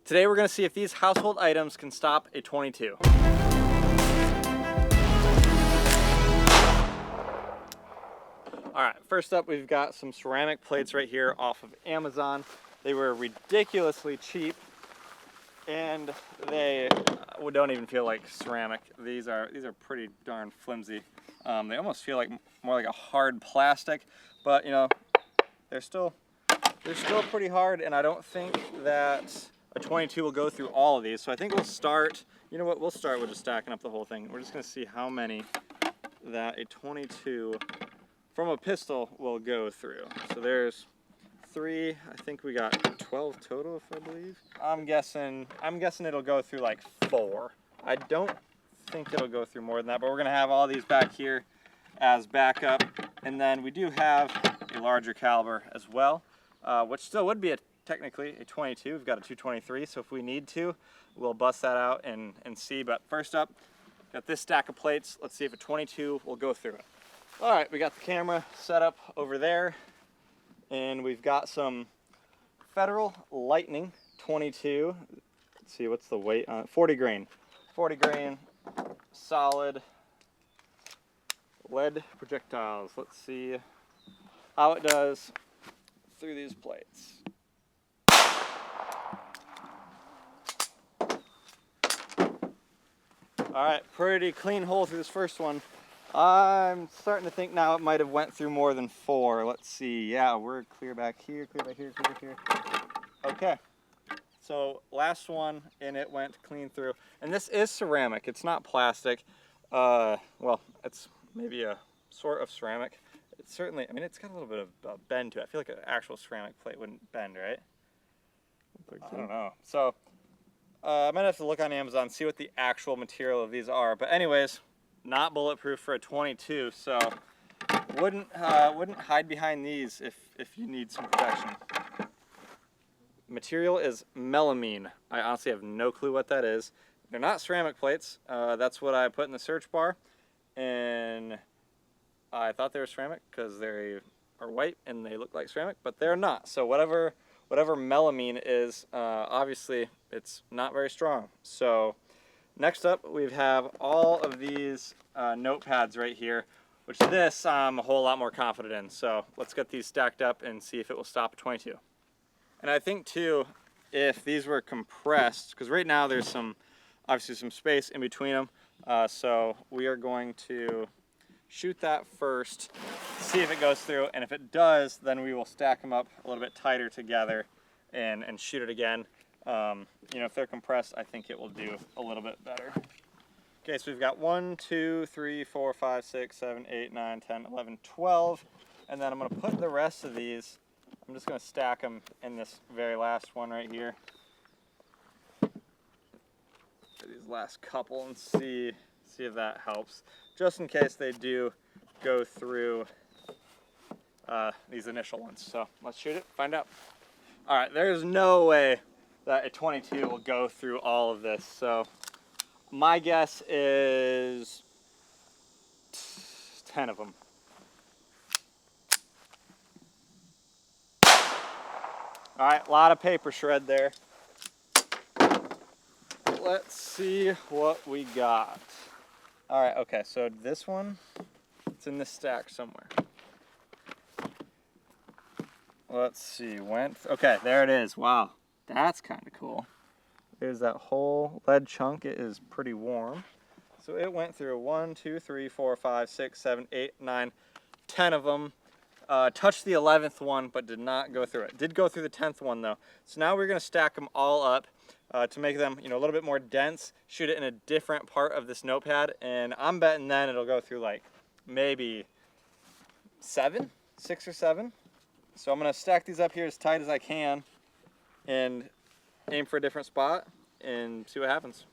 Today we're going to see if these household items can stop a 22. Alright, first up we've got some ceramic plates right here off of Amazon. They were ridiculously cheap and they don't even feel like ceramic. These are pretty darn flimsy. They almost feel like more like a hard plastic, but you know, they're still pretty hard, and I don't think that a 22 will go through all of these. So I think we'll start, you know what, we'll start with just stacking up the whole thing. We're just going to see how many that a 22 from a pistol will go through. So there's 3, I think we got 12 total, if I believe. I'm guessing it'll go through like 4. I don't think it'll go through more than that, but we're going to have all these back here as backup. And then we do have a larger caliber as well, which still would be technically a 22. We've got a 223, so if we need to, we'll bust that out and see. But first up, got this stack of plates. Let's see if a 22 will go through it. All right, we got the camera set up over there, and we've got some Federal Lightning 22. Let's see, what's the weight on it? 40 grain. 40 grain, solid lead projectiles. Let's see how it does through these plates. Alright, pretty clean hole through this first one. I'm starting to think now it might have went through more than 4. Let's see. Yeah, we're clear back here, clear back here, clear back here. Okay. So last one, and it went clean through. And this is ceramic. It's not plastic. Well, it's maybe a sort of ceramic. It's certainly, I mean, it's got a little bit of a bend to it. I feel like an actual ceramic plate wouldn't bend, right? I don't know. So I might have to look on Amazon, see what the actual material of these are. But anyways, not bulletproof for a 22, so wouldn't hide behind these if you need some protection. Material is melamine. I honestly have no clue what that is. They're not ceramic plates. That's what I put in the search bar, and I thought they were ceramic because they are white and they look like ceramic, but they're not. So whatever melamine is, obviously it's not very strong. So next up we have all of these notepads right here, which this I'm a whole lot more confident in. So let's get these stacked up and see if it will stop a 22. And I think too, if these were compressed, because right now there's obviously some space in between them, so we are going to shoot that first, see if it goes through, and if it does, then we will stack them up a little bit tighter together and shoot it again. You know, if they're compressed, I think it will do a little bit better. Okay, so we've got 1, 2, 3, 4, 5, 6, 7, 8, 9, 10, 11, 12, and then I'm going to put the rest of these, I'm just going to stack them in this very last one right here. These last couple, and see if that helps, just in case they do go through these initial ones. So let's shoot it, find out. All right, there's no way that a 22 will go through all of this. So my guess is 10 of them. All right, a lot of paper shred there. Let's see what we got. All right, okay, so this one, it's in this stack somewhere. Let's see, okay, there it is. Wow, that's kind of cool. There's that whole lead chunk. It is pretty warm. So it went through 1, 2, 3, 4, 5, 6, 7, 8, 9, 10 of them. Touched the 11th one, but did not go through it. Did go through the 10th one though. So now we're gonna stack them all up to make them, you know, a little bit more dense, shoot it in a different part of this notepad, and I'm betting then it'll go through like maybe 6 or 7. So I'm gonna stack these up here as tight as I can and aim for a different spot and see what happens.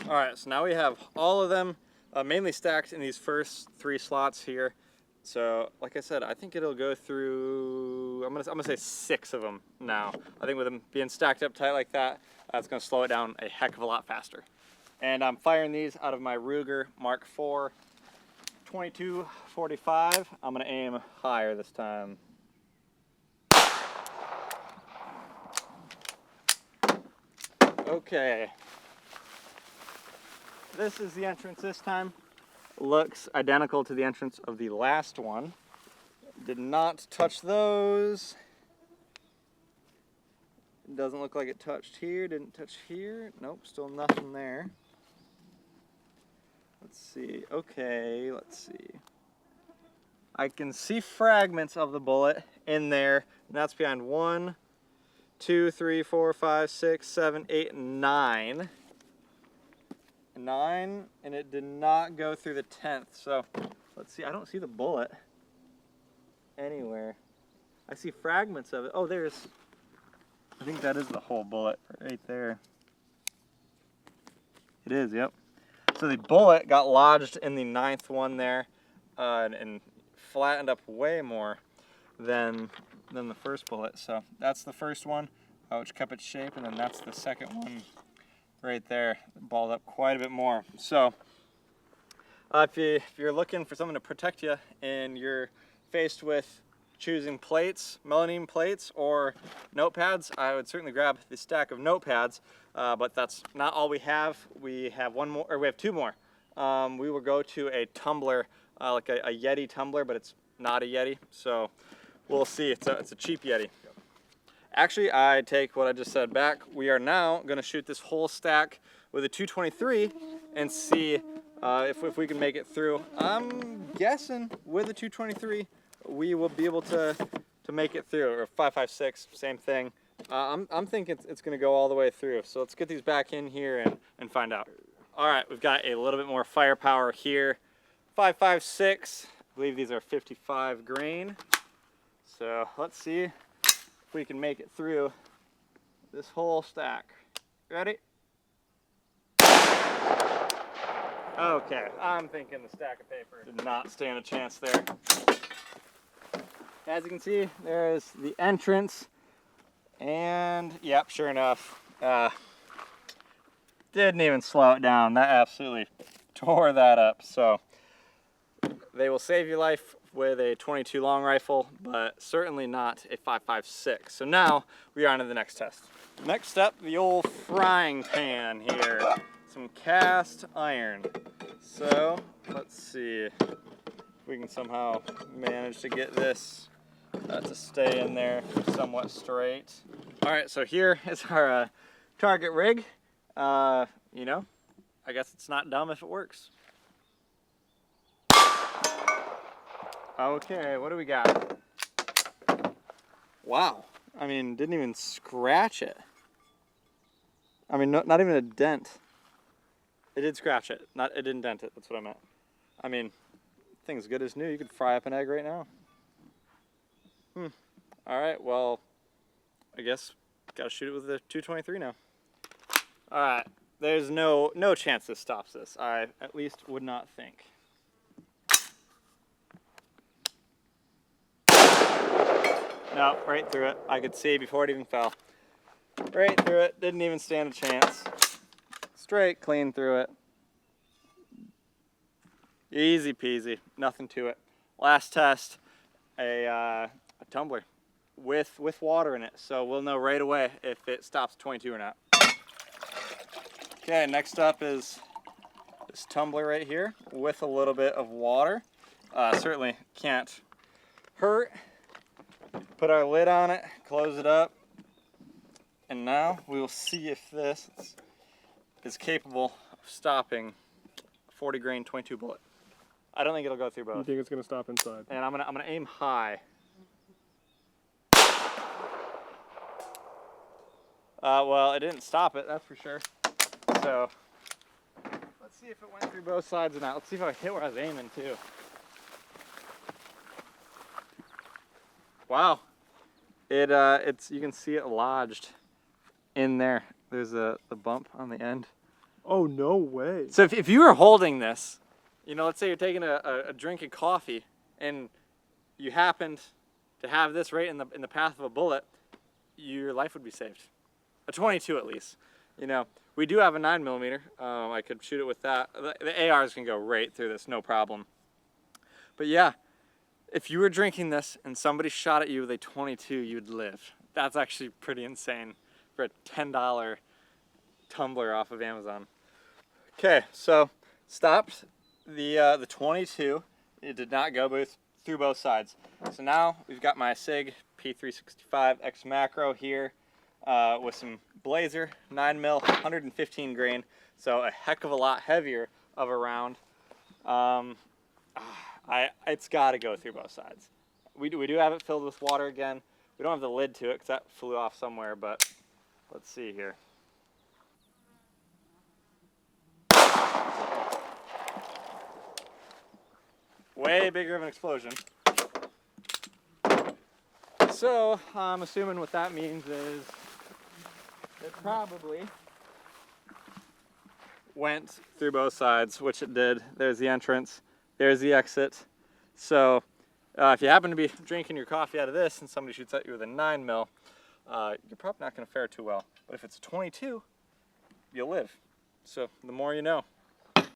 All right, so now we have all of them mainly stacked in these first 3 slots here. So like I said, I think it'll go through, I'm gonna say 6 of them now. I think with them being stacked up tight like that, it's gonna slow it down a heck of a lot faster. And I'm firing these out of my Ruger Mark IV 22-45. I'm gonna aim higher this time. Okay. This is the entrance this time. Looks identical to the entrance of the last one. Did not touch those. Doesn't look like it touched here. Didn't touch here. Nope, still nothing there. Let's see. Okay, let's see. I can see fragments of the bullet in there, and that's behind 1, 2, 3, 4, 5, 6, 7, 8, 9. 9, and it did not go through the 10th. So let's see. I don't see the bullet anywhere. I see fragments of it. Oh, there's. I think that is the whole bullet right there. It is. Yep. So the bullet got lodged in the 9th one there, and flattened up way more than the first bullet. So that's the first one, which kept its shape, and then that's the second one right there, balled up quite a bit more. So if you're looking for something to protect you and you're faced with choosing plates, melamine plates or notepads, I would certainly grab the stack of notepads, but that's not all we have. We have one more, or we have two more. We will go to a tumbler, like a Yeti tumbler, but it's not a Yeti, so we'll see. It's a cheap Yeti. Actually, I take what I just said back. We are now going to shoot this whole stack with a 223 and see if we can make it through. I'm guessing with a 223 we will be able to make it through, or 5.56, same thing. I'm thinking it's going to go all the way through. So let's get these back in here and find out. All right, we've got a little bit more firepower here. 5.56. I believe these are 55 grain. So let's see if we can make it through this whole stack. Ready? Okay, I'm thinking the stack of paper did not stand a chance there. As you can see, there is the entrance, and yep, sure enough, didn't even slow it down. That absolutely tore that up. So they will save your life with a 22 long rifle, but certainly not a 5.56. So now we are on to the next test. Next up, the old frying pan here. Some cast iron. So let's see if we can somehow manage to get this to stay in there somewhat straight. All right, so here is our target rig. You know, I guess it's not dumb if it works. Okay, what do we got? Wow, I mean, didn't even scratch it. I mean, not even a dent. It did scratch it, it didn't dent it, that's what I meant. I mean, thing's good as new. You could fry up an egg right now. All right, well, I guess gotta shoot it with the 223 now. All right, there's no chance this stops this. I at least would not think. No, right through it. I could see before it even fell. Right through it, didn't even stand a chance. Straight, clean through it. Easy peasy, nothing to it. Last test, a tumbler with water in it, so we'll know right away if it stops 22 or not. Okay, next up is this tumbler right here with a little bit of water. Certainly can't hurt. Put our lid on it, close it up, and now we will see if this is capable of stopping a 40 grain 22 bullet. I don't think it'll go through both. You think it's gonna stop inside? And I'm gonna aim high. Well, it didn't stop it, that's for sure. So let's see if it went through both sides or not. Let's see if I hit where I was aiming too. Wow, it's you can see it lodged in there. There's the bump on the end. Oh, no way. So if you were holding this, you know, let's say you're taking a drink of coffee and you happened to have this right in the path of a bullet, your life would be saved. A 22 at least. You know, we do have a 9mm. I could shoot it with that. The ARs can go right through this, no problem. But yeah, if you were drinking this and somebody shot at you with a 22, you'd live. That's actually pretty insane for a $10 tumbler off of Amazon. Okay, so stopped the 22. It did not go through both sides. So now we've got my SIG P365 X Macro here with some Blazer 9mm 115 grain. So a heck of a lot heavier of a round. It's got to go through both sides. We do have it filled with water again. We don't have the lid to it because that flew off somewhere, but let's see here. Way bigger of an explosion. So I'm assuming what that means is it probably went through both sides, which it did. There's the entrance, there's the exit. So if you happen to be drinking your coffee out of this and somebody shoots at you with a 9mm, you're probably not going to fare too well. But if it's a 22, you'll live. So the more you know.